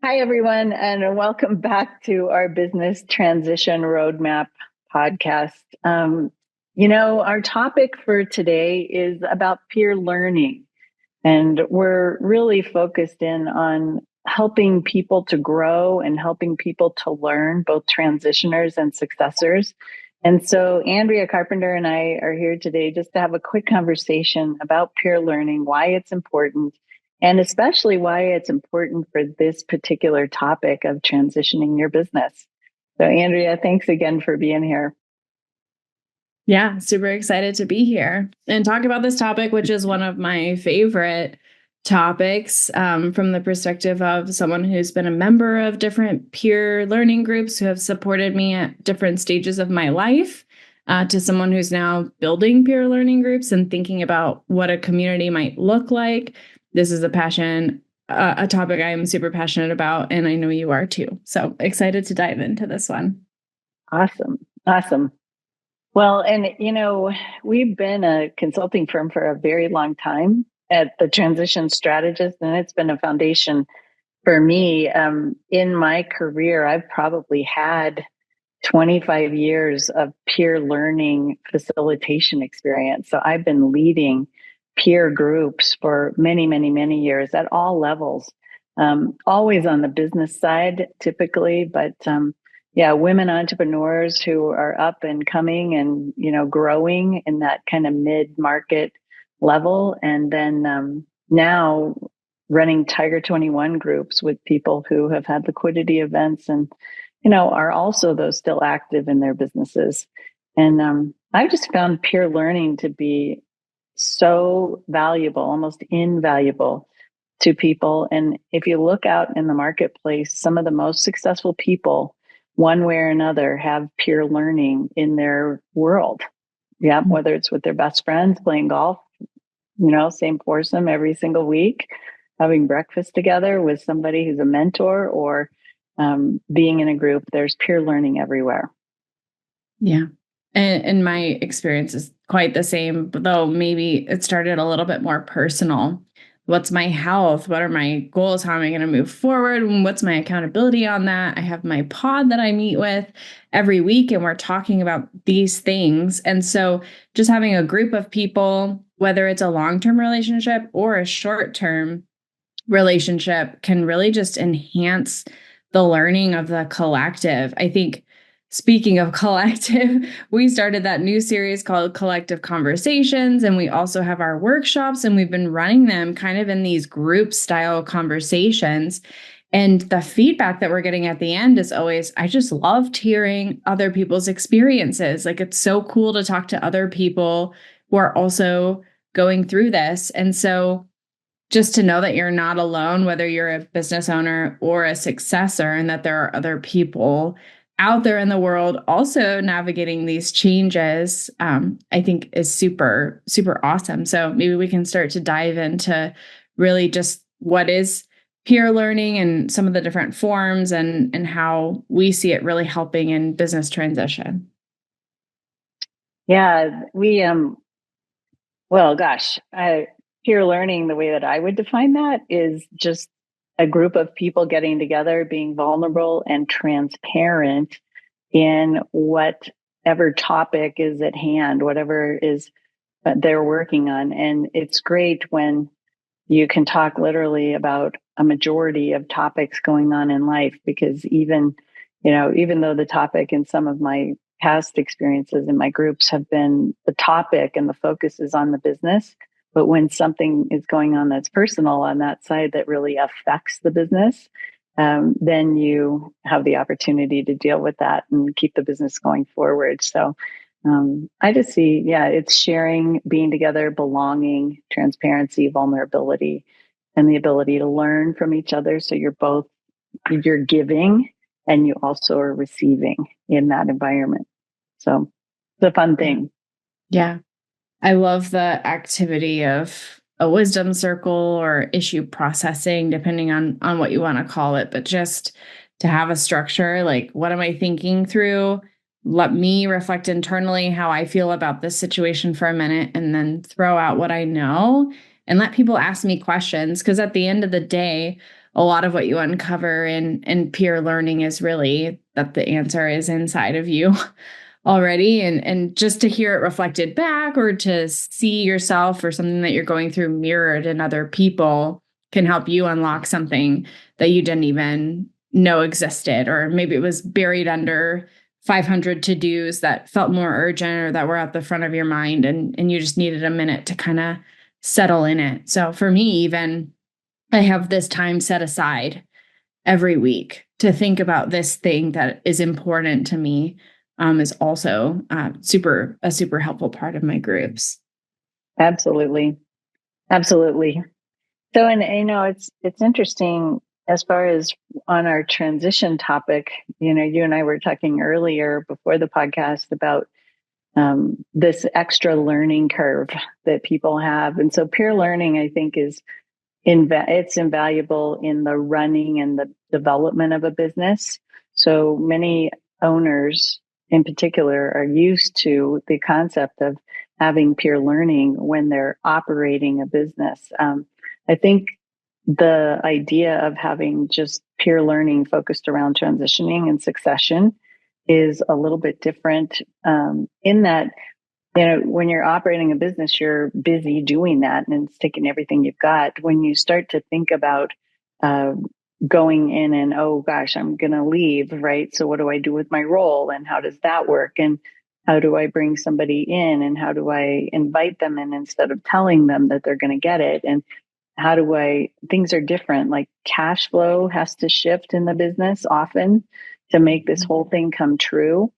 Hi, everyone, and welcome back to our Business Transition Roadmap podcast. Our topic for today is about peer learning, and we're really focused in on helping people to grow and helping people to learn, both transitioners and successors. And so, Andrea Carpenter and I are here today just to have a quick conversation about peer learning, why it's important, and especially why it's important for this particular topic of transitioning your business. So, Andrea, thanks again for being here. Yeah, super excited to be here and talk about this topic, which is one of my favorite topics from the perspective of someone who's been a member of different peer learning groups who have supported me at different stages of my life, to someone who's now building peer learning groups and thinking about what a community might look like. This is a topic I am super passionate about, and I know you are too. So excited to dive into this one. Awesome. Awesome. Well, and we've been a consulting firm for a very long time at the Transition Strategist, and it's been a foundation for me. In my career, I've probably had 25 years of peer learning facilitation experience. So I've been leading peer groups for many, many, many years at all levels, always on the business side, typically, but yeah, women entrepreneurs who are up and coming and, growing in that kind of mid-market level. And then now running Tiger 21 groups with people who have had liquidity events and, are also those still active in their businesses. And I've just found peer learning to be so valuable, almost invaluable to people. And if you look out in the marketplace, some of the most successful people, one way or another, have peer learning in their world. Yeah, whether it's with their best friends playing golf, same foursome every single week, having breakfast together with somebody who's a mentor, or being in a group, there's peer learning everywhere. Yeah. And my experience is quite the same, though maybe it started a little bit more personal. What's my health? What are my goals? How am I going to move forward? And what's my accountability on that? I have my pod that I meet with every week, and we're talking about these things. And so just having a group of people, whether it's a long-term relationship or a short-term relationship, can really just enhance the learning of the collective. I think, speaking of collective, we started that new series called Collective Conversations, and we also have our workshops, and we've been running them kind of in these group style conversations. And the feedback that we're getting at the end is always, I just loved hearing other people's experiences. Like, it's so cool to talk to other people who are also going through this. And so just to know that you're not alone, whether you're a business owner or a successor, and that there are other people out there in the world also navigating these changes, I think is super, super awesome. So maybe we can start to dive into really just what is peer learning and some of the different forms, and how we see it really helping in business transition. Yeah, well, gosh, peer learning, the way that I would define that is just a group of people getting together, being vulnerable and transparent in whatever topic is at hand, whatever is that they're working on. And it's great when you can talk literally about a majority of topics going on in life, because even though the topic in some of my past experiences in my groups have been the topic and the focus is on the business, but when something is going on that's personal on that side that really affects the business, then you have the opportunity to deal with that and keep the business going forward. So I just see, yeah, it's sharing, being together, belonging, transparency, vulnerability, and the ability to learn from each other. So you're giving and you also are receiving in that environment. So it's a fun Yeah. thing. Yeah. I love the activity of a wisdom circle or issue processing, depending on what you want to call it, but just to have a structure, like, what am I thinking through? Let me reflect internally how I feel about this situation for a minute, and then throw out what I know and let people ask me questions. Because at the end of the day, a lot of what you uncover in peer learning is really that the answer is inside of you already. And just to hear it reflected back or to see yourself or something that you're going through mirrored in other people can help you unlock something that you didn't even know existed, or maybe it was buried under 500 to-dos that felt more urgent or that were at the front of your mind, and you just needed a minute to kind of settle in it. So for me, even I have this time set aside every week to think about this thing that is important to me, is also a super helpful part of my groups. Absolutely. Absolutely. So, and it's interesting as far as on our transition topic, you and I were talking earlier before the podcast about this extra learning curve that people have. And so peer learning, I think, it's invaluable in the running and the development of a business. So many owners in particular are used to the concept of having peer learning when they're operating a business. I think the idea of having just peer learning focused around transitioning and succession is a little bit different, in that when you're operating a business, you're busy doing that and it's taking everything you've got. When you start to think about uh, going in and, oh gosh, I'm going to leave, right? So what do I do with my role and how does that work? And how do I bring somebody in and how do I invite them in instead of telling them that they're going to get it? And things are different. Like cash flow has to shift in the business often to make this whole thing come true.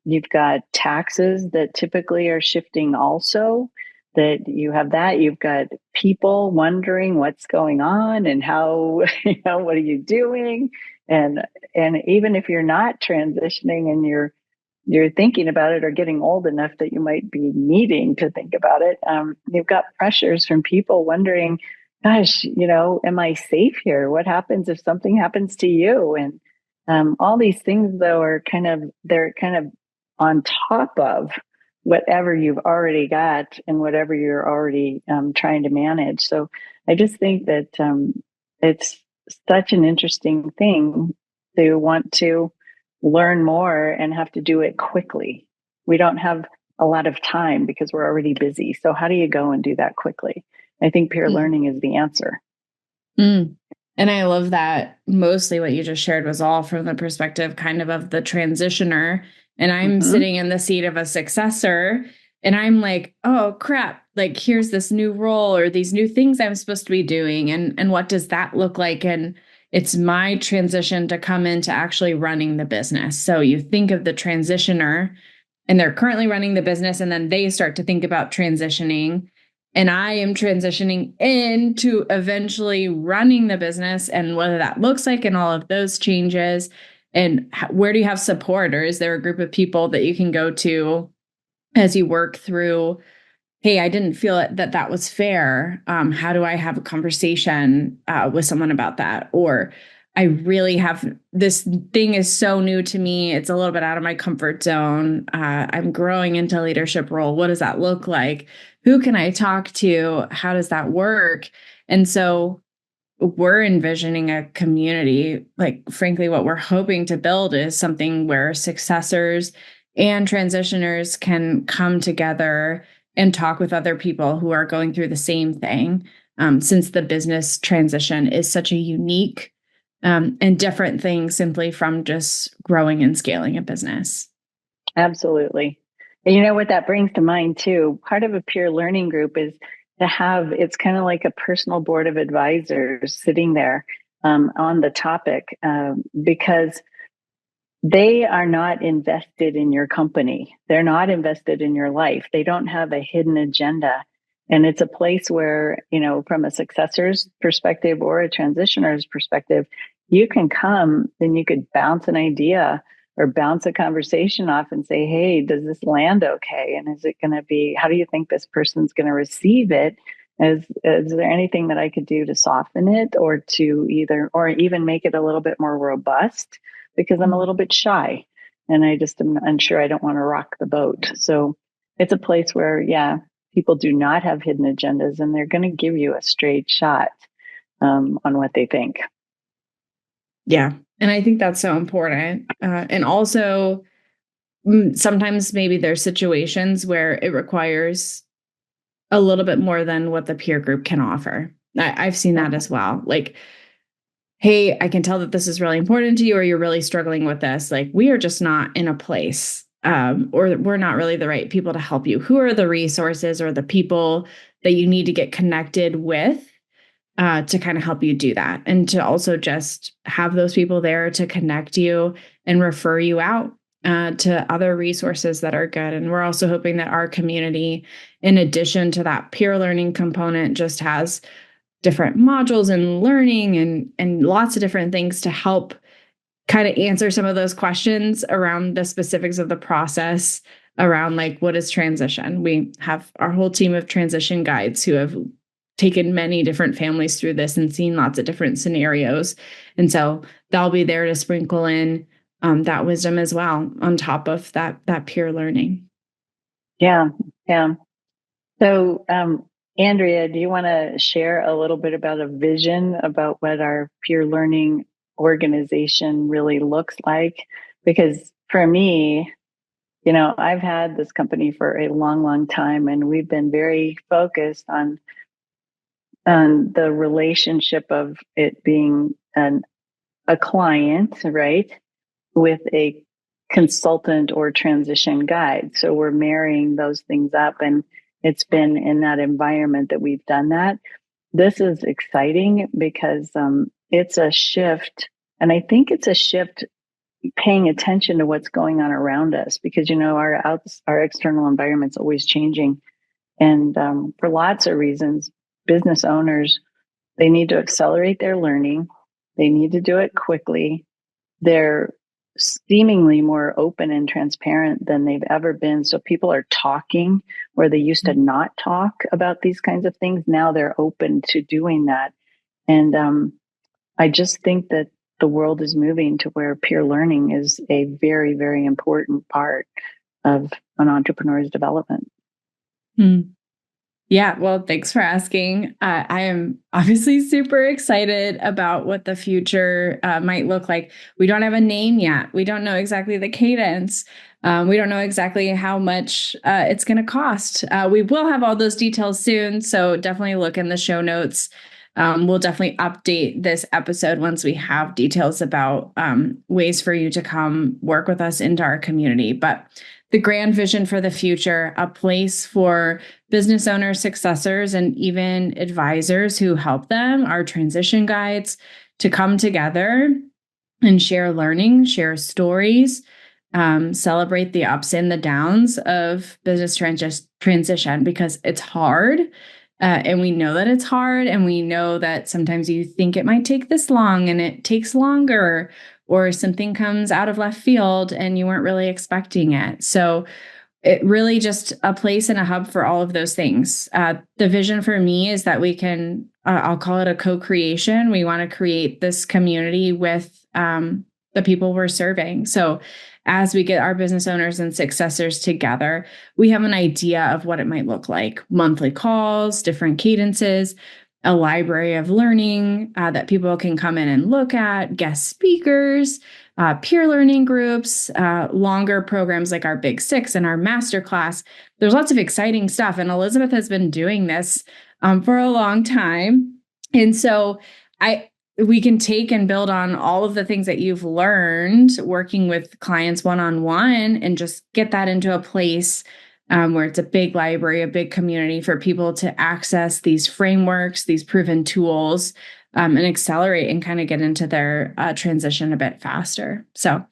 You've got taxes that typically are shifting also, that you have that. You've got people wondering what's going on and how, what are you doing? And even if you're not transitioning and you're thinking about it or getting old enough that you might be needing to think about it, you've got pressures from people wondering, gosh, am I safe here? What happens if something happens to you? And all these things, though, they're kind of on top of whatever you've already got and whatever you're already trying to manage. So I just think that it's such an interesting thing to want to learn more and have to do it quickly. We don't have a lot of time because we're already busy. So how do you go and do that quickly? I think peer learning is the answer. Mm. And I love that mostly what you just shared was all from the perspective kind of the transitioner. And I'm sitting in the seat of a successor and I'm like, oh crap, like here's this new role or these new things I'm supposed to be doing. And what does that look like? And it's my transition to come into actually running the business. So you think of the transitioner and they're currently running the business and then they start to think about transitioning. And I am transitioning into eventually running the business and whether that looks like and all of those changes. And where do you have support? Or is there a group of people that you can go to as you work through, hey, I didn't feel that was fair. How do I have a conversation with someone about that? Or I really have this thing is so new to me. It's a little bit out of my comfort zone. I'm growing into a leadership role. What does that look like? Who can I talk to? How does that work? And so we're envisioning a community, like frankly, what we're hoping to build is something where successors and transitioners can come together and talk with other people who are going through the same thing. Since the business transition is such a unique and different thing simply from just growing and scaling a business. Absolutely. And you know what that brings to mind too? Part of a peer learning group is it's kind of like a personal board of advisors sitting there on the topic, because they are not invested in your company. They're not invested in your life. They don't have a hidden agenda. And it's a place where, from a successor's perspective or a transitioner's perspective, you can come and you could bounce an idea or bounce a conversation off and say, hey, does this land okay? And is it going to be, how do you think this person's going to receive it? Is there anything that I could do to soften it or or even make it a little bit more robust? Because I'm a little bit shy and I just am unsure. I don't want to rock the boat. So it's a place where, people do not have hidden agendas and they're going to give you a straight shot. on what they think. Yeah. And I think that's so important. And also, sometimes maybe there's situations where it requires a little bit more than what the peer group can offer. I've seen that as well. Like, hey, I can tell that this is really important to you, or you're really struggling with this. Like, we are just not in a place, or we're not really the right people to help you. Who are the resources or the people that you need to get connected with to kind of help you do that? And to also just have those people there to connect you and refer you out to other resources that are good. And we're also hoping that our community, in addition to that peer learning component, just has different modules and learning and lots of different things to help kind of answer some of those questions around the specifics of the process, around like, what is transition? We have our whole team of transition guides who have taken many different families through this and seen lots of different scenarios. And so they'll be there to sprinkle in that wisdom as well on top of that peer learning. Yeah. Yeah. So, Andrea, do you want to share a little bit about a vision about what our peer learning organization really looks like? Because for me, I've had this company for a long, long time, and we've been very focused on the relationship of it being a client, right, with a consultant or transition guide. So we're marrying those things up, and it's been in that environment that we've done that. This is exciting because it's a shift, and I think it's a shift paying attention to what's going on around us, because our external environment's always changing, and for lots of reasons, business owners, they need to accelerate their learning. They need to do it quickly. They're seemingly more open and transparent than they've ever been. So people are talking where they used to not talk about these kinds of things. Now they're open to doing that. And I just think that the world is moving to where peer learning is a very, very important part of an entrepreneur's development. Yeah, well, thanks for asking. I am obviously super excited about what the future might look like. We don't have a name yet. We don't know exactly the cadence. We don't know exactly how much it's going to cost. We will have all those details soon, so definitely look in the show notes. We'll definitely update this episode once we have details about ways for you to come work with us into our community. But the grand vision for the future, a place for business owners, successors, and even advisors who help them, our transition guides, to come together and share learning, share stories, celebrate the ups and the downs of business transition, because it's hard. And we know that it's hard. And we know that sometimes you think it might take this long and it takes longer, or something comes out of left field and you weren't really expecting it. So it really just a place and a hub for all of those things. The vision for me is that we can, I'll call it a co-creation. We want to create this community with the people we're serving. So as we get our business owners and successors together, we have an idea of what it might look like. Monthly calls, different cadences, a library of learning that people can come in and look at, guest speakers, peer learning groups, longer programs like our Big Six and our Masterclass. There's lots of exciting stuff. And Elizabeth has been doing this for a long time. And so we can take and build on all of the things that you've learned working with clients one-on-one and just get that into a place where it's a big library, a big community for people to access these frameworks, these proven tools, and accelerate and kind of get into their transition a bit faster. So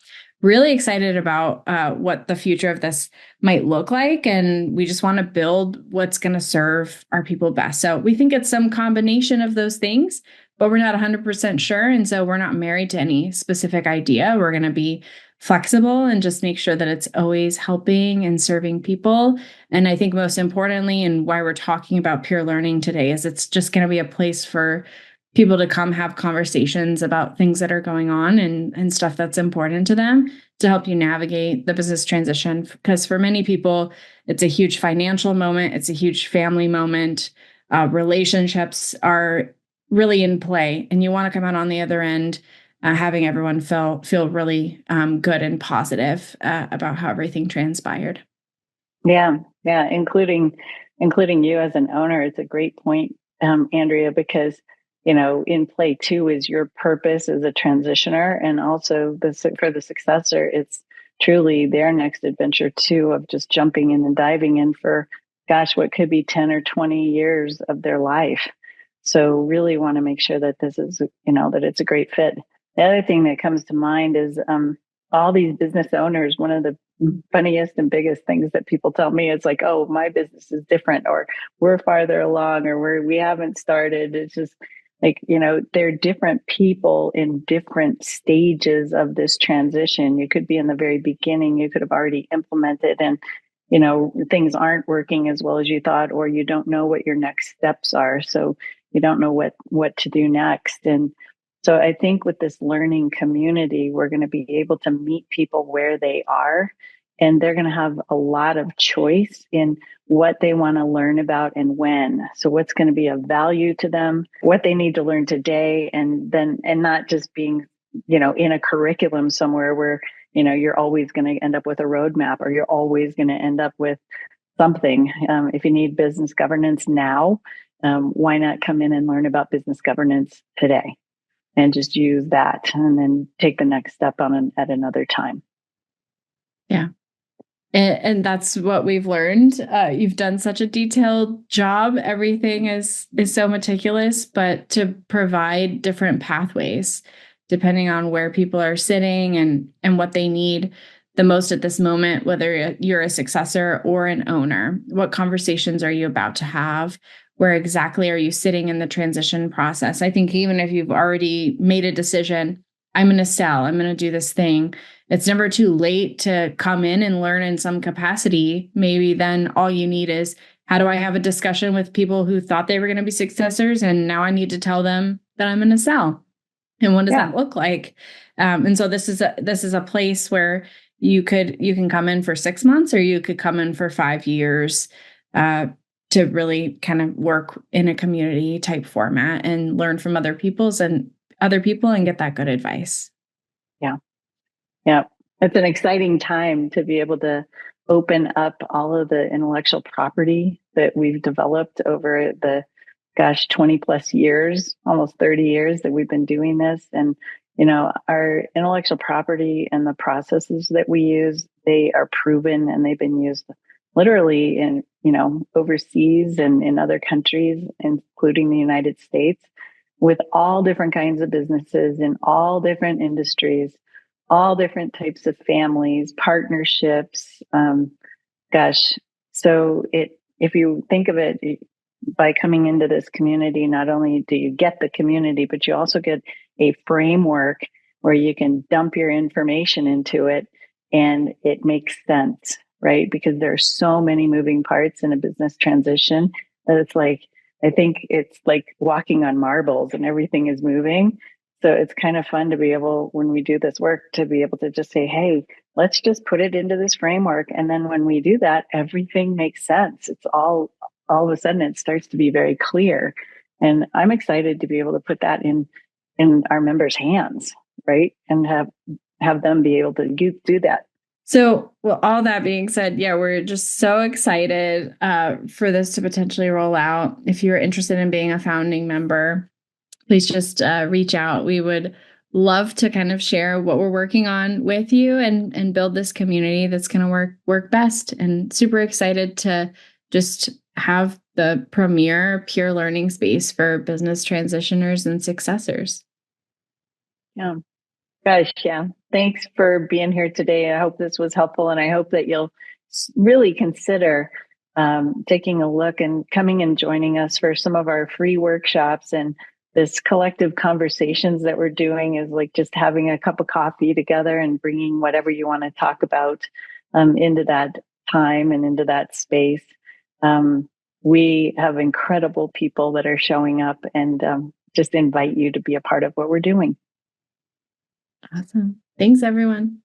really excited about what the future of this might look like. And we just want to build what's going to serve our people best. So we think it's some combination of those things, but we're not 100% sure. And so we're not married to any specific idea. We're going to be flexible and just make sure that it's always helping and serving people. And I think most importantly, and why we're talking about peer learning today, is it's just going to be a place for people to come have conversations about things that are going on and stuff that's important to them, to help you navigate the business transition. Because for many people, it's a huge financial moment. It's a huge family moment. Relationships are really in play, and you want to come out on the other end having everyone feel really good and positive about how everything transpired. Yeah, yeah, including you as an owner. It's a great point, Andrea, because in play too is your purpose as a transitioner, and also for the successor, it's truly their next adventure too of just jumping in and diving in for, gosh, what could be 10 or 20 years of their life. So really want to make sure that this is, that it's a great fit. The other thing that comes to mind is all these business owners. One of the funniest and biggest things that people tell me is like, oh, my business is different, or we're farther along, or we haven't started. It's just like, they're different people in different stages of this transition. You could be in the very beginning, you could have already implemented, and things aren't working as well as you thought, or you don't know what your next steps are, so you don't know what to do next. And so I think with this learning community, we're going to be able to meet people where they are, and they're going to have a lot of choice in what they want to learn about and when. So what's going to be of value to them, what they need to learn today, and not just being, in a curriculum somewhere where, you're always going to end up with a roadmap, or you're always going to end up with something. If you need business governance now, why not come in and learn about business governance today? And just use that and then take the next step at another time. Yeah. And that's what we've learned. You've done such a detailed job. Everything is so meticulous, but to provide different pathways depending on where people are sitting and what they need the most at this moment, whether you're a successor or an owner. What conversations are you about to have? Where exactly are you sitting in the transition process? I think even if you've already made a decision, I'm going to sell, I'm going to do this thing, it's never too late to come in and learn in some capacity. Maybe then all you need is, how do I have a discussion with people who thought they were going to be successors, and now I need to tell them that I'm going to sell? And what does that look like? And so this is a place where you can come in for 6 months, or you could come in for 5 years to really kind of work in a community type format and learn from other people and get that good advice. Yeah. Yeah. It's an exciting time to be able to open up all of the intellectual property that we've developed over the 20 plus years, almost 30 years that we've been doing this. And, our intellectual property and the processes that we use, they are proven, and they've been used literally in, overseas and in other countries, including the United States, with all different kinds of businesses in all different industries, all different types of families, partnerships. So if you think of it, by coming into this community, not only do you get the community, but you also get a framework where you can dump your information into it and it makes sense, right? Because there are so many moving parts in a business transition that I think it's like walking on marbles and everything is moving. So it's kind of fun to be able, when we do this work, to be able to just say, hey, let's just put it into this framework. And then when we do that, everything makes sense. It's all of a sudden it starts to be very clear. And I'm excited to be able to put that in our members' hands, right? And have them be able to do that. So, well, all that being said, yeah, we're just so excited for this to potentially roll out. If you're interested in being a founding member, please just reach out. We would love to kind of share what we're working on with you and build this community that's going to work best. And super excited to just have the premier peer learning space for business transitioners and successors. Yeah. Gosh, yeah. Thanks for being here today. I hope this was helpful, and I hope that you'll really consider taking a look and coming and joining us for some of our free workshops. And this collective conversations that we're doing is like just having a cup of coffee together and bringing whatever you want to talk about into that time and into that space. We have incredible people that are showing up, and just invite you to be a part of what we're doing. Awesome. Thanks, everyone.